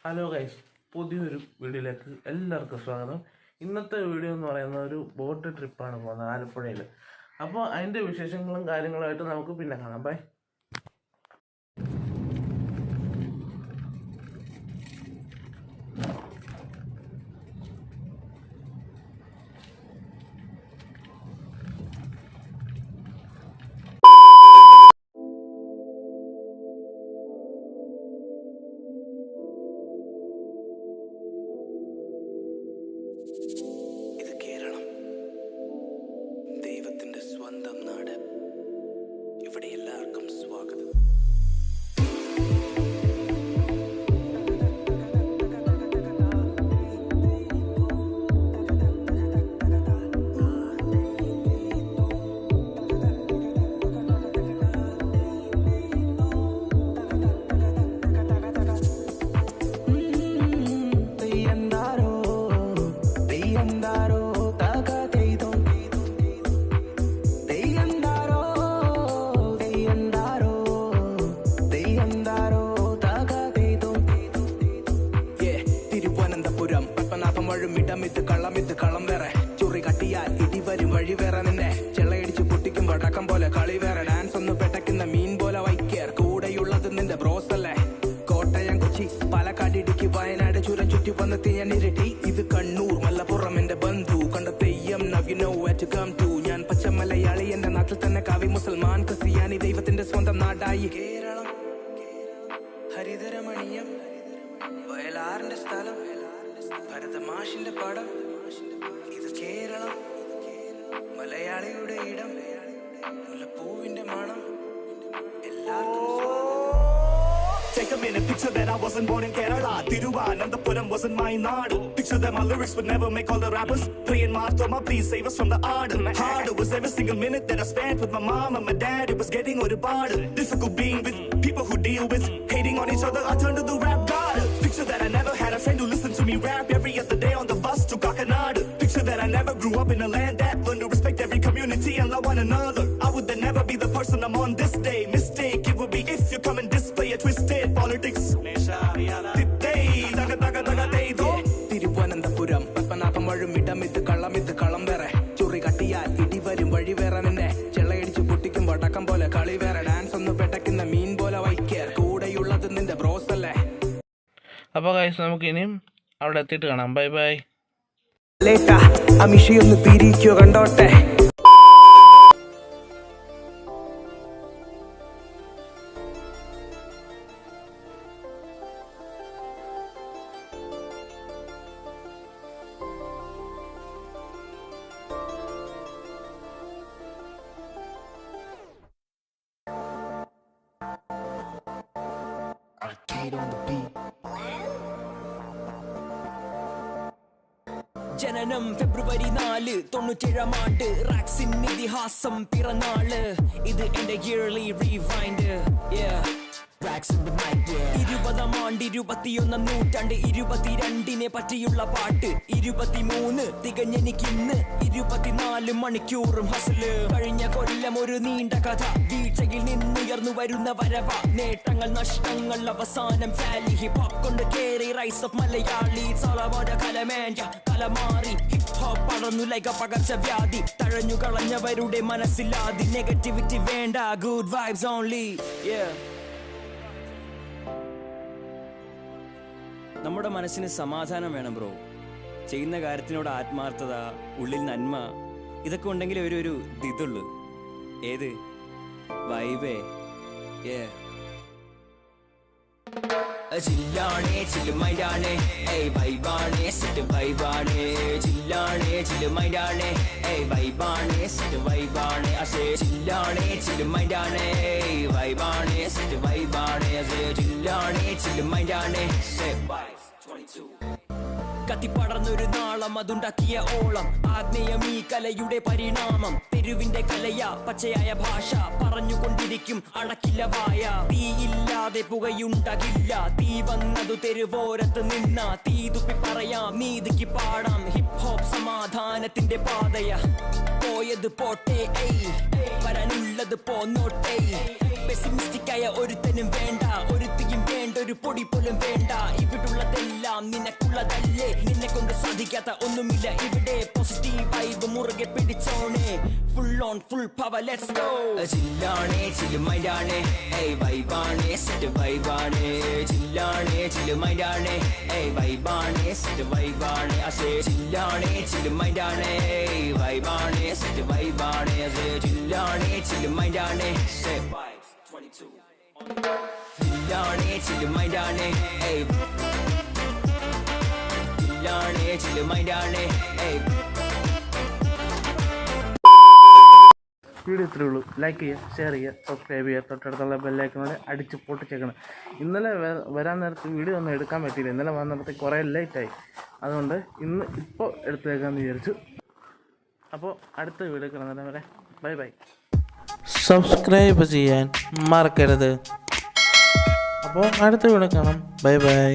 Hello guys, പുതിയൊരു വീഡിയോയിലേക്ക് എല്ലാവർക്കും സ്വാഗതം. ഇന്നത്തെ വീഡിയോ എന്ന് പറയുന്ന ഒരു ബോട്ട് ട്രിപ്പാണ് പോകുന്നത് ആലപ്പുഴയിൽ. അപ്പോൾ അതിൻ്റെ വിശേഷങ്ങളും കാര്യങ്ങളുമായിട്ട് നമുക്ക് പിന്നെ കാണാം. ബൈ. സ്വന്തം നാട്. ഇവിടെ എല്ലാവർക്കും സ്വാഗതം. ഇടമിത്ത് കള്ളമിത്ത് കള്ളം വേറെ, ചുറി കട്ടിയാൽ ഇടി വരും വഴി വേറെ, നിന്നെ ചെള്ളയടിച്ച് പൊട്ടിക്കും വടക്കം പോലെ കളി വേറെ, ഡാൻസ് ഒന്ന് പെട്ടക്കുന്ന മീൻ പോലെ വൈക്കേർ, കൂടെയുള്ളത് നിന്റെ ബ്രോസ് അല്ലേ. കോട്ടയം കൊച്ചി പാലക്കാട് ഇടുക്കി വയനാട് ചുരം ചുറ്റി വന്നെത്തി ഞാൻ ഇരട്ടി, ഇത് കണ്ണൂർ മലപ്പുറം എന്റെ ബന്ധു കണ്ട Theyyam. Now you know where to come to. ഞാൻ പച്ച മലയാളി, എന്റെ നാട്ടിൽ തന്നെ കാവി മുസൽമാൻ ക്രിസ്ത്യാനി, ദൈവത്തിന്റെ സ്വന്തം നാടായി കേരളം. ഹരിതരമണീയം വയലാറിന്റെ സ്ഥലം, ഭരതമാഷിന്റെ പടം, ഇത് കേരളം, മലയാളിയുടെ ഇടം, മുല്ലപ്പൂവിന്റെ മണം, എല്ലാവർക്കും. Take a minute, picture that I wasn't born in Kerala. Thiruvananthapuram wasn't my naadu. Picture that my lyrics would never make all the rappers praying Marthoma, please save us from the ardor. Harder was every single minute that I spent with my mom and my dad. It was getting a harder. Difficult being with people who deal with hating on each other. I turned to the rap god. Picture that I never had a friend who listened to me rap every other day on the bus to Kakinada. Picture that I never grew up in a land that learned to respect every community and love one another. I would then never be the person I'm on this day. Mistake it would be if you come and display a twisted politics. Thiruvananthapuram Padmanabham വഴും ഇടമിത്ത് കള്ളമിത്ത് കള്ളം വേറെ, ചുറി കട്ടിയാൽ ഇടി വരും വഴി വേറെ, നിന്നെ ചെള്ളയടിച്ച് പൊട്ടിക്കും വടക്കം പോലെ കളി വേറെ, ഡാൻസ് ഒന്ന് പെട്ടക്കുന്ന മീൻ പോലെ വൈക്കേർ, കൂടെയുള്ളത് നിന്റെ ബ്രോസ് അല്ലേ. അപ്പോൾ ഗൈസ്, നമുക്ക് ഇനിയും അവിടെ എത്തിയിട്ട് കാണാം. Bye bye. അമിഷയൊന്ന് പിരിക്കോ കണ്ടോട്ടെ. ജനനം ഫെബ്രുവരി 4, 97 ആണ്ട്, റാക്സിൻ ഇതിഹാസം പിറന്നാള്, ഇത് എന്റെ ഇയർലി റീവൈൻഡ്. 20-ാം ആണ്ട്, 21-ാം നൂറ്റാണ്ട്, 22-നെ പറ്റിയുള്ള പാട്ട്, 23 തികഞ്ഞെനിക്കിന്ന്, 24 മണിക്കൂറും ഹസല്. കഴിഞ്ഞ കൊല്ലം ഒരു നീണ്ട കഥ, വീഴ്ചയിൽ നിന്നുയർന്നു വരുന്ന വരവ, നേട്ടങ്ങൾ നഷ്ടങ്ങൾ അവസാനം വാലി, ഹിപ് ഹോപ്പ് കൊണ്ട് കേറി റൈസ് ഓഫ് മലയാളി, സലവാട കലമേഞ്ച കലമാറി, ഹിപ് ഹോപ്പ് പടർന്നു ലൈക പകർച്ചവ്യാധി, തഴഞ്ഞു കളഞ്ഞവരുടെ മനസ്സിലാതി, നെഗറ്റിവിറ്റി വേണ്ട, ഗുഡ് വൈബ്സ് ഓൺലി. നമ്മുടെ മനസ്സിന് സമാധാനം വേണം ബ്രോ, ചെയ്യുന്ന കാര്യത്തിനോട് ആത്മാർത്ഥത, ഉള്ളിൽ നന്മ, ഇതൊക്കെ ഉണ്ടെങ്കിൽ ഒരു ഇതുള്ളൂ. ഏത് വൈബേ. ജില്ലാണേ ചില്ലുമൈഡാണേ, വൈബാണേ സെറ്റ് വൈബാണേ, ജില്ലാണേ ചില്ലുമൈഡാണേ, വൈബാണേ സെറ്റ് വൈബാണേ, അസേ ജില്ലാണേ ചില്ലുമൈഡാണേ, വൈബാണേ സെറ്റ് വൈബാണേ, അസേ ജില്ലാണേ ചില്ലുമൈഡാണേ, സെറ്റ് വൈബ് 22. കത്തിപ്പടർന്നൊരു നാളം, അതുണ്ടാക്കിയ ഓളം, ആഗ്നേയം ഈ കലയുടെ പരിണാമം, തെരുവിന്റെ കലയ പച്ചയായ ഭാഷ, പറഞ്ഞുകൊണ്ടിരിക്കും അടക്കില്ല വായ, തീയില്ലാതെ പുകയുണ്ടാകില്ല, തീ വന്നതു തെരുവോരത്ത് നിന്ന, തീ തുപ്പി പറയാം നീതിക്ക് പാടാം, ഹിപ് ഹോപ്പ് സമാധാനത്തിന്റെ പാതയ, പോയത് പോട്ടെ വരാനുള്ളത് പോന്നോട്ടെ, പെസിമിസ്റ്റിക്കായ ഒരുത്തനും വേണ്ട, ഒരുത്തിയും വേണ്ട, ഒരു പൊടി പോലും വേണ്ട, ഇവിടുള്ള എല്ലാം നിനക്കുള്ളതല്ലേ, നിന്നെ കൊണ്ട് സാധിക്കാത്ത ഒന്നുമില്ല ഇവിടെ. പോസിറ്റീവ് വൈബ് മുറുകെ പിടിച്ചോണേ, full on full power, let's go. ചില്ലാണേ ചില്ലുമൈൻഡാണേ, ഏയ് വൈബാണേ സെറ്റ് വൈബാണേ. ചില്ലാണേ ചില്ലുമൈൻഡാണേ, ഏയ് വൈബാണേ സെറ്റ് വൈബാണേ. അസേ ചില്ലാണേ ചില്ലുമൈൻഡാണേ, ഏയ് വൈബാണേ സെറ്റ് വൈബാണേ. അസേ ചില്ലാണേ ചില്ലുമൈൻഡാണേ, സേ വൈബ്സ് 22. ചില്ലാണേ ചില്ലുമൈൻഡാണേ, ഏയ് ചില്ലാണേ ചില്ലുമൈൻഡാണേ, ഏയ്. വീഡിയോ ഇത്രയേ ഉള്ളൂ. ലൈക്ക് ചെയ്യുക, ഷെയർ ചെയ്യുക, സബ്സ്ക്രൈബ് ചെയ്യുക, തൊട്ടടുത്തുള്ള ബെല്ലൈക്കനോടെ അടിച്ച് പൊട്ടിച്ചേക്കണം. ഇന്നലെ വരാൻ നേരത്ത് വീഡിയോ ഒന്നും എടുക്കാൻ പറ്റിയില്ല. ഇന്നലെ വന്നപ്പോഴത്തേക്ക് കുറേ ലേറ്റായി. അതുകൊണ്ട് ഇപ്പോൾ എടുത്തേക്കാമെന്ന് വിചാരിച്ചു. അപ്പോൾ അടുത്ത വീഡിയോ കാണുന്നതിന് വരെ ബൈ ബൈ. സബ്സ്ക്രൈബ് ചെയ്യാൻ മറക്കരുത്. അപ്പോൾ അടുത്ത വീഡിയോ കാണാം. Bye bye.